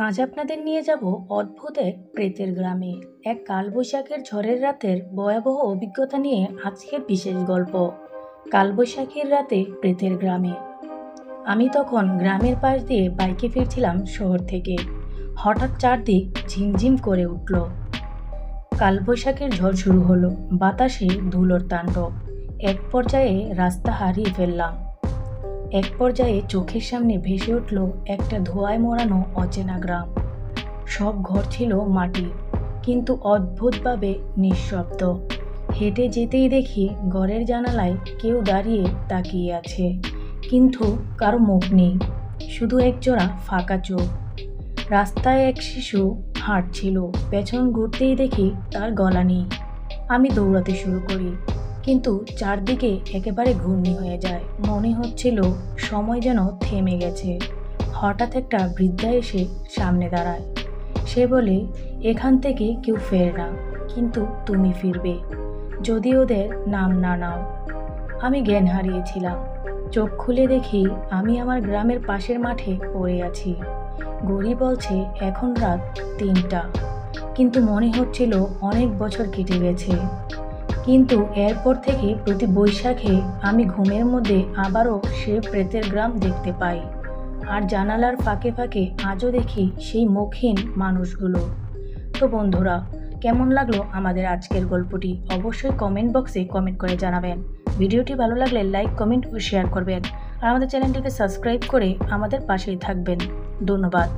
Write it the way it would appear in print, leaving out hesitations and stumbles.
আজ আপনাদের নিয়ে যাব অদ্ভুত এক প্রেতের গ্রামে। এক কালবৈশাখের ঝড়ের রাতের ভয়াবহ অভিজ্ঞতা নিয়ে আজকের বিশেষ গল্প। কালবৈশাখীর রাতে প্রেতের গ্রামে। আমি তখন গ্রামের পাশ দিয়ে বাইকে ফিরছিলাম শহর থেকে। হঠাৎ চারদিক ঝিমঝিম করে উঠল। কালবৈশাখের ঝড় শুরু হলো, বাতাসে ধুলোর তাণ্ডব। এক পর্যায়ে রাস্তা হারিয়ে ফেললাম। এক পর্যায়ে চোখের সামনে ভেসে উঠল একটা ধোঁয়ায় মোড়ানো অচেনা গ্রাম। সব ঘর ছিল মাটি, কিন্তু অদ্ভুতভাবে নিঃশব্দ। হেঁটে যেতেই দেখি ঘরের জানালায় কেউ দাঁড়িয়ে তাকিয়ে আছে, কিন্তু কারো মুখ নেই, শুধু একজোড়া ফাঁকা চোখ। রাস্তায় এক শিশু হাঁটছিল, পেছন ঘুরতেই দেখি তার গলা নেই। আমি দৌড়াতে শুরু করি, কিন্তু চারদিকে একেবারে ঘূর্ণি হয়ে যায়। মনে হচ্ছিল সময় যেন থেমে গেছে। হঠাৎ একটা বৃদ্ধা এসে সামনে দাঁড়ায়। সে বলে, এখান থেকে কেউ ফেরে না, কিন্তু তুমি ফিরবে, যদি ওদের নাম না নাও। আমি জ্ঞান হারিয়েছিলাম। চোখ খুলে দেখি আমি আমার গ্রামের পাশের মাঠে পড়ে আছি। ঘড়ি বলছে এখন রাত 3টা, কিন্তু মনে হচ্ছিল অনেক বছর কেটে গেছে। কিন্তু এরপর থেকে প্রতি বৈশাখে আমি ঘুমের মধ্যে আবারও সে প্রেতের গ্রাম দেখতে পাই। আর জানালার ফাঁকে ফাঁকে আজও দেখি সেই মুখহীন মানুষগুলো। তো বন্ধুরা, কেমন লাগলো আমাদের আজকের গল্পটি অবশ্যই কমেন্ট বক্সে কমেন্ট করে জানাবেন। ভিডিওটি ভালো লাগলে লাইক, কমেন্ট ও শেয়ার করবেন। আর আমাদের চ্যানেলটিকে সাবস্ক্রাইব করে আমাদের পাশেই থাকবেন। ধন্যবাদ।